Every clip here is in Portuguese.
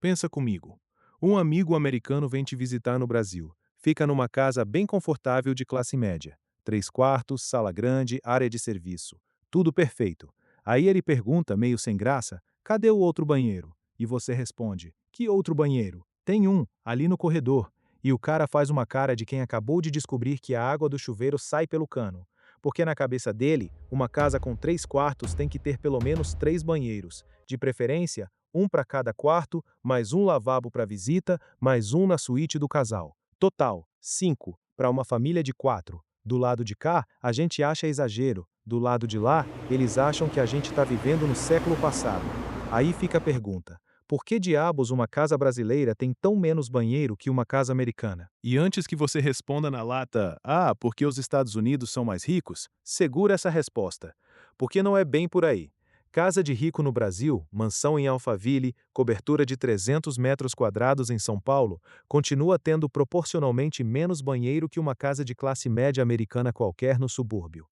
Pensa comigo. Um amigo americano vem te visitar no Brasil. Fica numa casa bem confortável de classe média. 3 quartos, sala grande, área de serviço. Tudo perfeito. Aí ele pergunta, meio sem graça, cadê o outro banheiro? E você responde, que outro banheiro? Tem um, ali no corredor. E o cara faz uma cara de quem acabou de descobrir que a água do chuveiro sai pelo cano. Porque na cabeça dele, uma casa com 3 quartos tem que ter pelo menos 3 banheiros. De preferência, um para cada quarto, mais um lavabo para visita, mais um na suíte do casal. Total, 5, para uma família de 4. Do lado de cá, a gente acha exagero. Do lado de lá, eles acham que a gente está vivendo no século passado. Aí fica a pergunta: por que diabos uma casa brasileira tem tão menos banheiro que uma casa americana? E antes que você responda na lata, porque os Estados Unidos são mais ricos, segura essa resposta. Porque não é bem por aí. Casa de rico no Brasil, mansão em Alphaville, cobertura de 300 metros quadrados em São Paulo, continua tendo proporcionalmente menos banheiro que uma casa de classe média americana qualquer no subúrbio.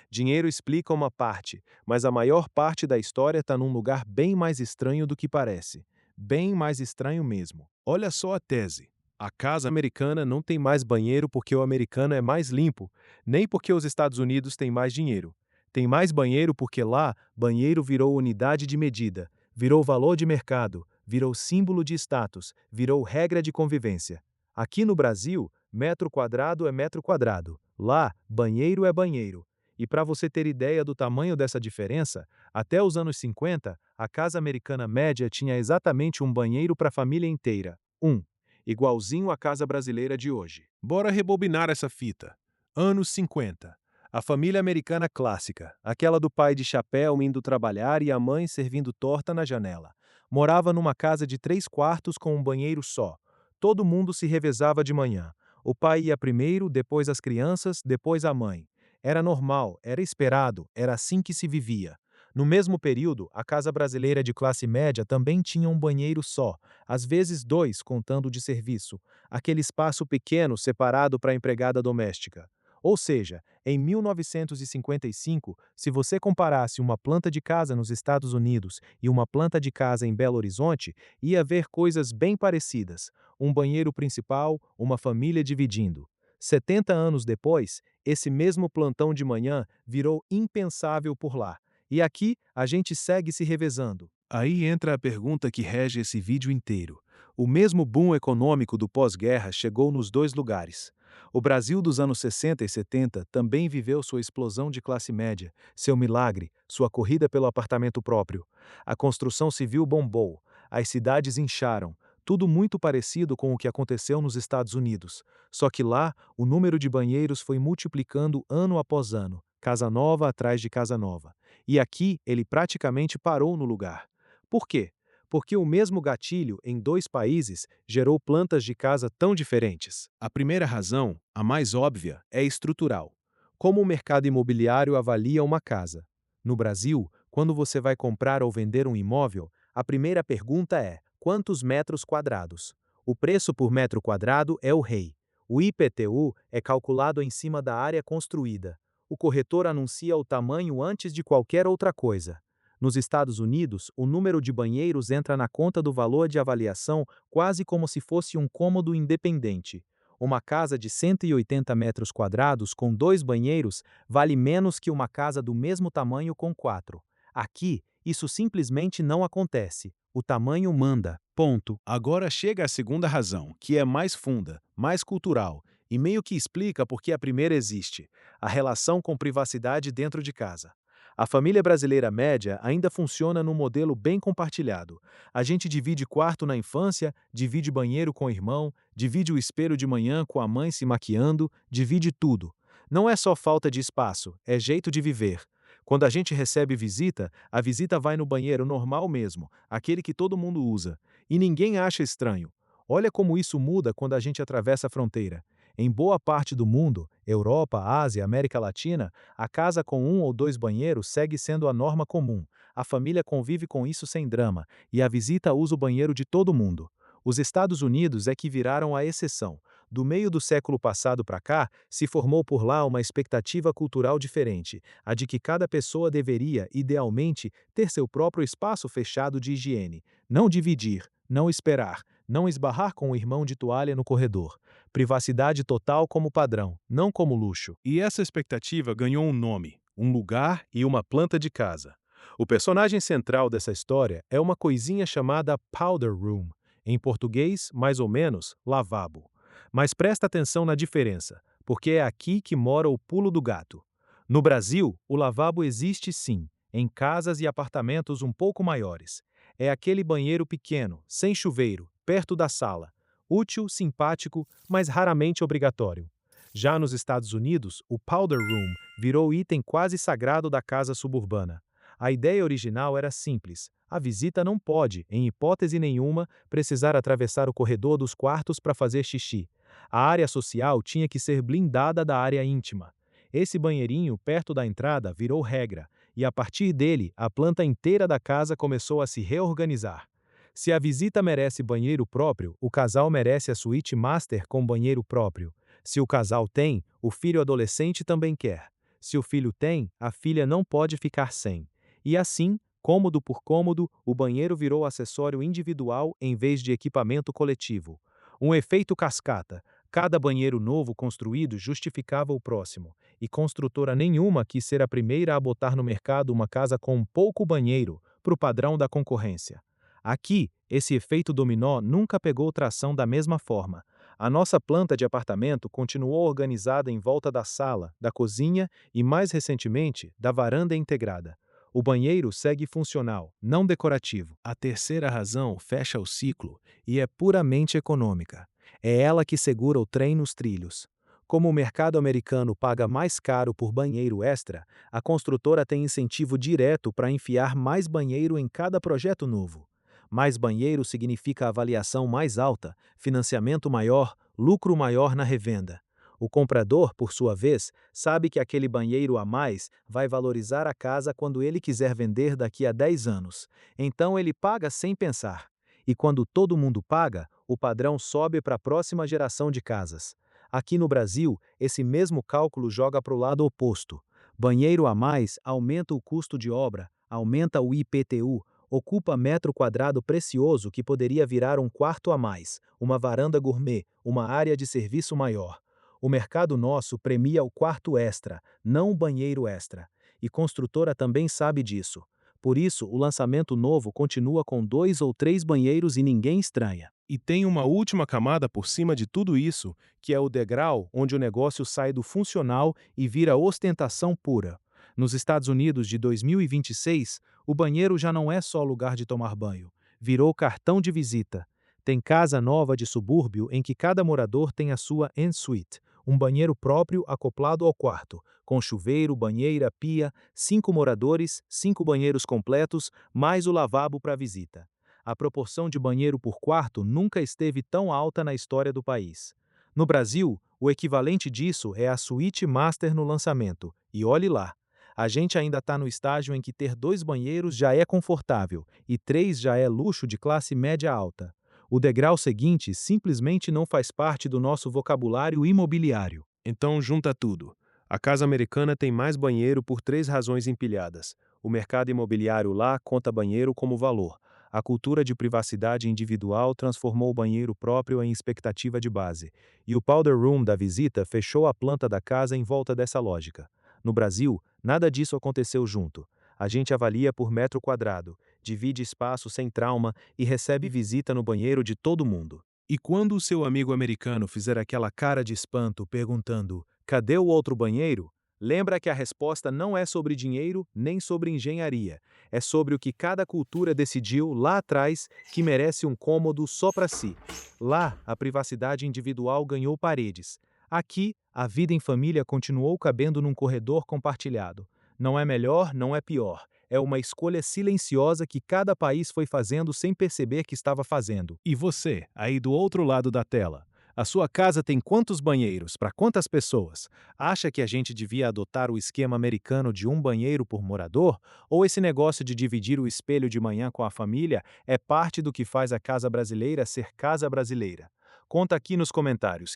Dinheiro explica uma parte, mas a maior parte da história está num lugar bem mais estranho do que parece. Bem mais estranho mesmo. Olha só a tese. A casa americana não tem mais banheiro porque o americano é mais limpo, nem porque os Estados Unidos têm mais dinheiro. Tem mais banheiro porque lá, banheiro virou unidade de medida, virou valor de mercado, virou símbolo de status, virou regra de convivência. Aqui no Brasil, metro quadrado é metro quadrado. Lá, banheiro é banheiro. E para você ter ideia do tamanho dessa diferença, até os anos 50, a casa americana média tinha exatamente um banheiro para a família inteira. Um. Igualzinho à casa brasileira de hoje. Bora rebobinar essa fita. Anos 50. A família americana clássica, aquela do pai de chapéu indo trabalhar e a mãe servindo torta na janela. Morava numa casa de 3 quartos com um banheiro só. Todo mundo se revezava de manhã. O pai ia primeiro, depois as crianças, depois a mãe. Era normal, era esperado, era assim que se vivia. No mesmo período, a casa brasileira de classe média também tinha um banheiro só, às vezes dois, contando de serviço, aquele espaço pequeno separado para a empregada doméstica. Ou seja, em 1955, se você comparasse uma planta de casa nos Estados Unidos e uma planta de casa em Belo Horizonte, ia ver coisas bem parecidas: um banheiro principal, uma família dividindo. 70 anos depois, esse mesmo plantão de manhã virou impensável por lá. E aqui a gente segue se revezando. Aí entra a pergunta que rege esse vídeo inteiro. O mesmo boom econômico do pós-guerra chegou nos dois lugares. O Brasil dos anos 60 e 70 também viveu sua explosão de classe média, seu milagre, sua corrida pelo apartamento próprio. A construção civil bombou, as cidades incharam, tudo muito parecido com o que aconteceu nos Estados Unidos. Só que lá, o número de banheiros foi multiplicando ano após ano, casa nova atrás de casa nova. E aqui ele praticamente parou no lugar. Por quê? Porque o mesmo gatilho em dois países gerou plantas de casa tão diferentes. A primeira razão, a mais óbvia, é estrutural. Como o mercado imobiliário avalia uma casa? No Brasil, quando você vai comprar ou vender um imóvel, a primeira pergunta é: quantos metros quadrados? O preço por metro quadrado é o rei. O IPTU é calculado em cima da área construída. O corretor anuncia o tamanho antes de qualquer outra coisa. Nos Estados Unidos, o número de banheiros entra na conta do valor de avaliação quase como se fosse um cômodo independente. Uma casa de 180 metros quadrados com 2 banheiros vale menos que uma casa do mesmo tamanho com 4. Aqui, isso simplesmente não acontece. O tamanho manda. Ponto. Agora chega a segunda razão, que é mais funda, mais cultural, e meio que explica por que a primeira existe: a relação com privacidade dentro de casa. A família brasileira média ainda funciona num modelo bem compartilhado. A gente divide quarto na infância, divide banheiro com o irmão, divide o espelho de manhã com a mãe se maquiando, divide tudo. Não é só falta de espaço, é jeito de viver. Quando a gente recebe visita, a visita vai no banheiro normal mesmo, aquele que todo mundo usa. E ninguém acha estranho. Olha como isso muda quando a gente atravessa a fronteira. Em boa parte do mundo, Europa, Ásia, América Latina, a casa com um ou dois banheiros segue sendo a norma comum. A família convive com isso sem drama, e a visita usa o banheiro de todo mundo. Os Estados Unidos é que viraram a exceção. Do meio do século passado para cá, se formou por lá uma expectativa cultural diferente, a de que cada pessoa deveria, idealmente, ter seu próprio espaço fechado de higiene. Não dividir, não esperar, não esbarrar com o irmão de toalha no corredor. Privacidade total como padrão, não como luxo. E essa expectativa ganhou um nome, um lugar e uma planta de casa. O personagem central dessa história é uma coisinha chamada powder room, em português, mais ou menos, lavabo. Mas presta atenção na diferença, porque é aqui que mora o pulo do gato. No Brasil, o lavabo existe sim, em casas e apartamentos um pouco maiores. É aquele banheiro pequeno, sem chuveiro, perto da sala. Útil, simpático, mas raramente obrigatório. Já nos Estados Unidos, o powder room virou item quase sagrado da casa suburbana. A ideia original era simples. A visita não pode, em hipótese nenhuma, precisar atravessar o corredor dos quartos para fazer xixi. A área social tinha que ser blindada da área íntima. Esse banheirinho perto da entrada virou regra, e a partir dele, a planta inteira da casa começou a se reorganizar. Se a visita merece banheiro próprio, o casal merece a suíte master com banheiro próprio. Se o casal tem, o filho adolescente também quer. Se o filho tem, a filha não pode ficar sem. E assim, cômodo por cômodo, o banheiro virou acessório individual em vez de equipamento coletivo. Um efeito cascata. Cada banheiro novo construído justificava o próximo, e construtora nenhuma quis ser a primeira a botar no mercado uma casa com pouco banheiro, para o padrão da concorrência. Aqui, esse efeito dominó nunca pegou tração da mesma forma. A nossa planta de apartamento continuou organizada em volta da sala, da cozinha e, mais recentemente, da varanda integrada. O banheiro segue funcional, não decorativo. A terceira razão fecha o ciclo e é puramente econômica. É ela que segura o trem nos trilhos. Como o mercado americano paga mais caro por banheiro extra, a construtora tem incentivo direto para enfiar mais banheiro em cada projeto novo. Mais banheiro significa avaliação mais alta, financiamento maior, lucro maior na revenda. O comprador, por sua vez, sabe que aquele banheiro a mais vai valorizar a casa quando ele quiser vender daqui a 10 anos. Então ele paga sem pensar. E quando todo mundo paga, o padrão sobe para a próxima geração de casas. Aqui no Brasil, esse mesmo cálculo joga para o lado oposto. Banheiro a mais aumenta o custo de obra, aumenta o IPTU, ocupa metro quadrado precioso que poderia virar um quarto a mais, uma varanda gourmet, uma área de serviço maior. O mercado nosso premia o quarto extra, não o banheiro extra. E construtora também sabe disso. Por isso, o lançamento novo continua com 2 ou 3 banheiros e ninguém estranha. E tem uma última camada por cima de tudo isso, que é o degrau onde o negócio sai do funcional e vira ostentação pura. Nos Estados Unidos de 2026, o banheiro já não é só lugar de tomar banho, virou cartão de visita. Tem casa nova de subúrbio em que cada morador tem a sua en-suite, um banheiro próprio acoplado ao quarto, com chuveiro, banheira, pia, 5 moradores, 5 banheiros completos, mais o lavabo para visita. A proporção de banheiro por quarto nunca esteve tão alta na história do país. No Brasil, o equivalente disso é a suíte master no lançamento, e olhe lá. A gente ainda está no estágio em que ter 2 banheiros já é confortável, e 3 já é luxo de classe média alta. O degrau seguinte simplesmente não faz parte do nosso vocabulário imobiliário. Então junta tudo. A casa americana tem mais banheiro por 3 razões empilhadas. O mercado imobiliário lá conta banheiro como valor. A cultura de privacidade individual transformou o banheiro próprio em expectativa de base. E o powder room da visita fechou a planta da casa em volta dessa lógica. No Brasil, nada disso aconteceu junto. A gente avalia por metro quadrado, divide espaço sem trauma e recebe visita no banheiro de todo mundo. E quando o seu amigo americano fizer aquela cara de espanto perguntando: cadê o outro banheiro? Lembra que a resposta não é sobre dinheiro nem sobre engenharia. É sobre o que cada cultura decidiu lá atrás que merece um cômodo só para si. Lá, a privacidade individual ganhou paredes. Aqui, a vida em família continuou cabendo num corredor compartilhado. Não é melhor, não é pior. É uma escolha silenciosa que cada país foi fazendo sem perceber que estava fazendo. E você, aí do outro lado da tela? A sua casa tem quantos banheiros? Para quantas pessoas? Acha que a gente devia adotar o esquema americano de um banheiro por morador? Ou esse negócio de dividir o espelho de manhã com a família é parte do que faz a casa brasileira ser casa brasileira? Conta aqui nos comentários.